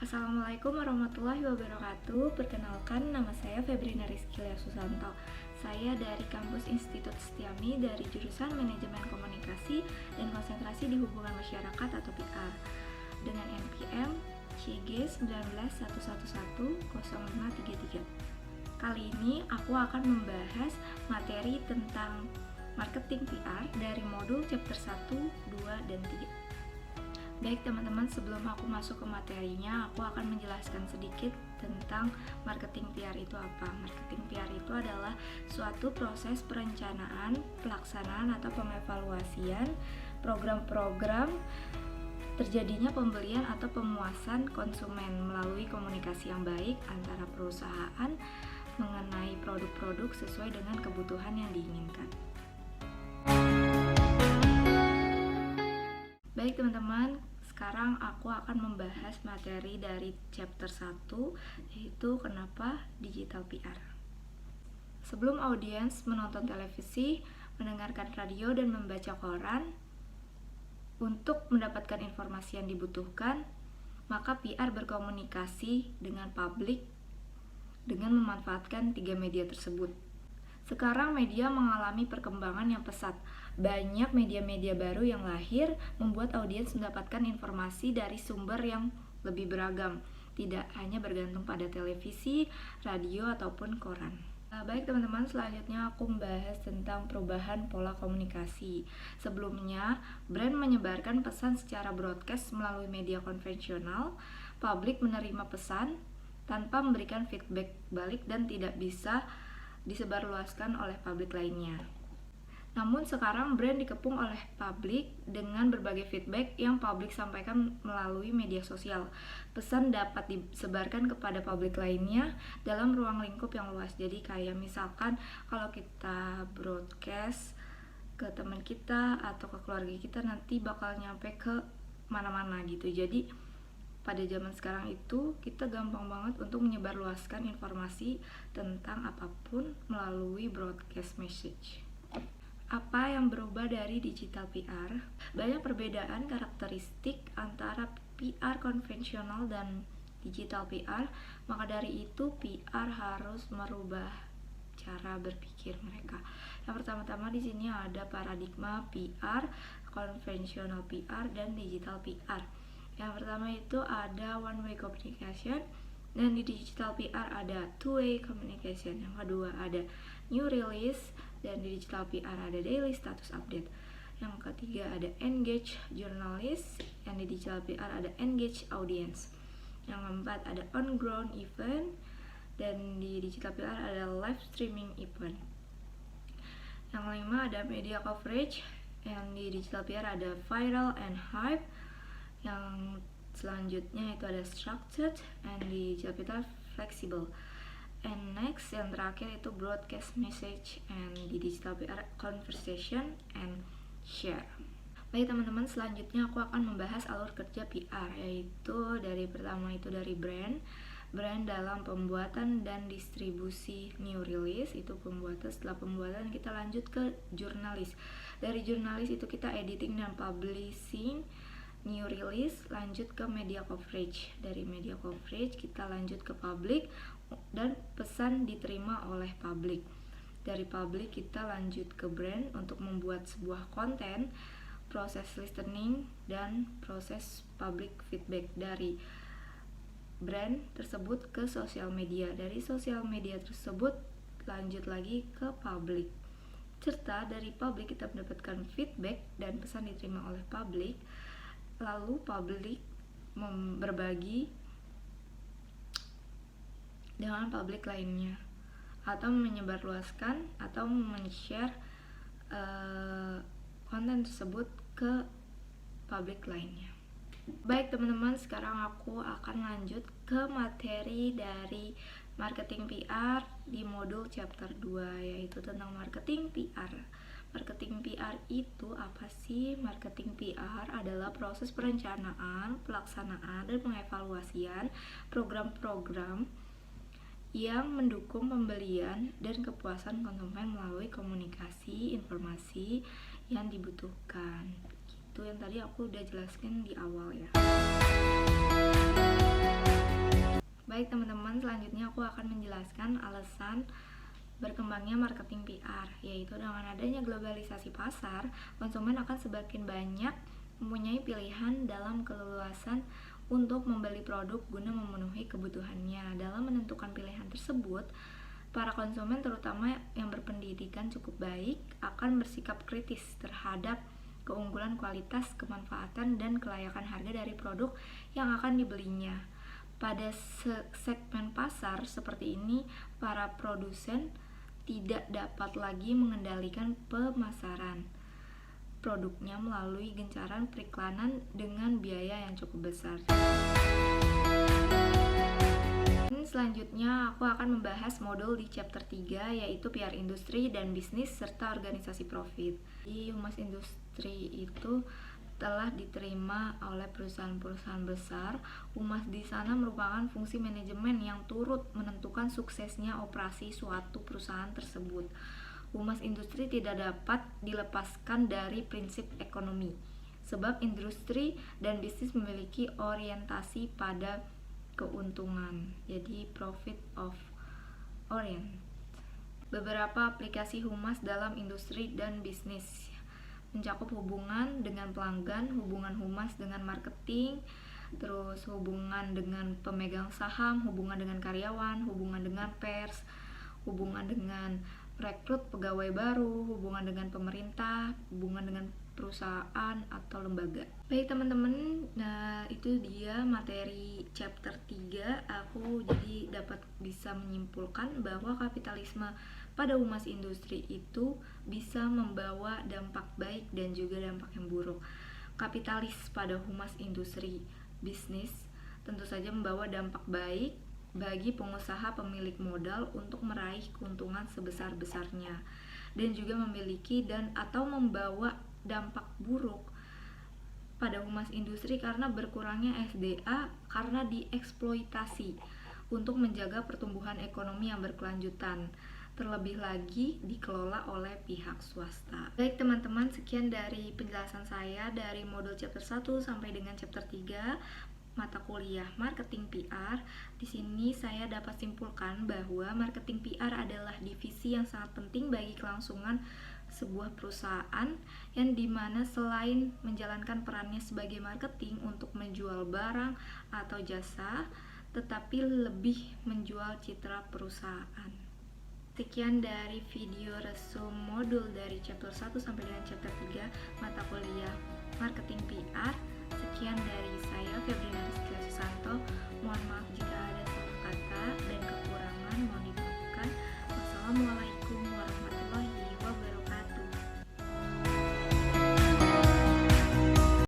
Assalamualaikum warahmatullahi wabarakatuh. Perkenalkan, nama saya Febrina Rizkylia Susanto. Saya dari kampus Institut Setiami dari jurusan Manajemen Komunikasi dan Konsentrasi di Hubungan Masyarakat atau PR dengan NPM CG 1911100533. Kali ini aku akan membahas materi tentang marketing PR dari modul chapter 1, 2, dan 3. Baik teman-teman, sebelum aku masuk ke materinya, aku akan menjelaskan sedikit tentang marketing PR itu apa. Marketing PR itu adalah suatu proses perencanaan, pelaksanaan atau pengevaluasian program-program terjadinya pembelian atau pemuasan konsumen melalui komunikasi yang baik antara perusahaan mengenai produk-produk sesuai dengan kebutuhan yang diinginkan. Baik teman-teman, sekarang aku akan membahas materi dari chapter 1, yaitu kenapa digital PR. Sebelum audiens menonton televisi, mendengarkan radio, dan membaca koran, untuk mendapatkan informasi yang dibutuhkan, maka PR berkomunikasi dengan publik dengan memanfaatkan 3 media tersebut. Sekarang media mengalami perkembangan yang pesat. Banyak media-media baru yang lahir membuat audiens mendapatkan informasi dari sumber yang lebih beragam, tidak hanya bergantung pada televisi, radio, ataupun koran. Baik teman-teman, selanjutnya aku membahas tentang perubahan pola komunikasi. Sebelumnya, brand menyebarkan pesan secara broadcast melalui media konvensional. Publik menerima pesan tanpa memberikan feedback balik dan tidak bisa disebarluaskan oleh publik lainnya. Namun sekarang brand dikepung oleh publik dengan berbagai feedback yang publik sampaikan melalui media sosial. Pesan dapat disebarkan kepada publik lainnya dalam ruang lingkup yang luas. Jadi kayak misalkan kalau kita broadcast ke teman kita atau ke keluarga kita, nanti bakal nyampe ke mana-mana gitu. Jadi pada zaman sekarang itu kita gampang banget untuk menyebarluaskan informasi tentang apapun melalui broadcast message. Apa yang berubah dari digital PR? Banyak perbedaan karakteristik antara PR konvensional dan digital PR, maka dari itu PR harus merubah cara berpikir mereka. Yang pertama-tama di sini ada paradigma PR, konvensional PR, dan digital PR. Yang pertama itu ada one way communication, dan di digital PR ada two way communication. Yang kedua ada new release, dan di digital PR ada daily status update. Yang ketiga ada engage journalist, yang di digital PR ada engage audience. Yang keempat ada on ground event, dan di digital PR ada live streaming event. Yang kelima ada media coverage, yang di digital PR ada viral and hype. Yang selanjutnya itu ada structured, and di digital PR flexible. And next, yang terakhir itu broadcast message, and di digital PR conversation and share. Baik teman-teman, selanjutnya aku akan membahas alur kerja PR, yaitu dari pertama itu dari brand dalam pembuatan dan distribusi new release, itu pembuatan. Setelah pembuatan kita lanjut ke jurnalis. Dari jurnalis itu kita editing dan publishing new release, lanjut ke media coverage. Dari media coverage kita lanjut ke publik dan pesan diterima oleh publik. Dari publik kita lanjut ke brand untuk membuat sebuah konten, proses listening, dan proses public feedback. Dari brand tersebut ke sosial media. Dari sosial media tersebut lanjut lagi ke publik. Serta dari publik kita mendapatkan feedback dan pesan diterima oleh publik. Lalu publik berbagi dengan publik lainnya, atau menyebarluaskan atau men-share konten tersebut ke publik lainnya. Baik teman-teman, sekarang aku akan lanjut ke materi dari marketing PR di modul chapter 2, yaitu tentang marketing PR. Marketing PR itu apa sih? Marketing PR adalah proses perencanaan, pelaksanaan, dan pengevaluasian program-program yang mendukung pembelian dan kepuasan konsumen melalui komunikasi informasi yang dibutuhkan. Itu yang tadi aku udah jelaskan di awal ya. Baik teman-teman, selanjutnya aku akan menjelaskan alasan berkembangnya marketing PR, yaitu dengan adanya globalisasi pasar, konsumen akan semakin banyak mempunyai pilihan dalam keleluasan untuk membeli produk guna memenuhi kebutuhannya. Dalam menentukan pilihan tersebut, para konsumen terutama yang berpendidikan cukup baik akan bersikap kritis terhadap keunggulan kualitas, kemanfaatan, dan kelayakan harga dari produk yang akan dibelinya. Pada segmen pasar seperti ini, para produsen tidak dapat lagi mengendalikan pemasaran produknya melalui gencaran periklanan dengan biaya yang cukup besar. Selanjutnya aku akan membahas modul di chapter 3, yaitu PR industri dan bisnis serta organisasi profit. Di Humas Industri itu telah diterima oleh perusahaan-perusahaan besar. Humas di sana merupakan fungsi manajemen yang turut menentukan suksesnya operasi suatu perusahaan tersebut. Humas industri tidak dapat dilepaskan dari prinsip ekonomi, sebab industri dan bisnis memiliki orientasi pada keuntungan, jadi profit of orient. Beberapa aplikasi humas dalam industri dan bisnis mencakup hubungan dengan pelanggan, hubungan humas dengan marketing, terus hubungan dengan pemegang saham, hubungan dengan karyawan, hubungan dengan pers, hubungan dengan rekrut pegawai baru, hubungan dengan pemerintah, hubungan dengan perusahaan atau lembaga. Baik teman-teman, nah itu dia materi chapter 3. Aku jadi dapat bisa menyimpulkan bahwa kapitalisme pada humas industri itu bisa membawa dampak baik dan juga dampak yang buruk. Kapitalis pada humas industri bisnis tentu saja membawa dampak baik bagi pengusaha pemilik modal untuk meraih keuntungan sebesar-besarnya, dan juga memiliki dan atau membawa dampak buruk pada humas industri karena berkurangnya SDA karena dieksploitasi untuk menjaga pertumbuhan ekonomi yang berkelanjutan, terlebih lagi dikelola oleh pihak swasta. Baik teman-teman, sekian dari penjelasan saya dari modul chapter 1 sampai dengan chapter 3 mata kuliah marketing PR. Di sini saya dapat simpulkan bahwa marketing PR adalah divisi yang sangat penting bagi kelangsungan sebuah perusahaan, yang dimana selain menjalankan perannya sebagai marketing untuk menjual barang atau jasa, tetapi lebih menjual citra perusahaan. Sekian dari video resum modul dari chapter 1 sampai dengan chapter 3 mata kuliah marketing PR. Sekian dari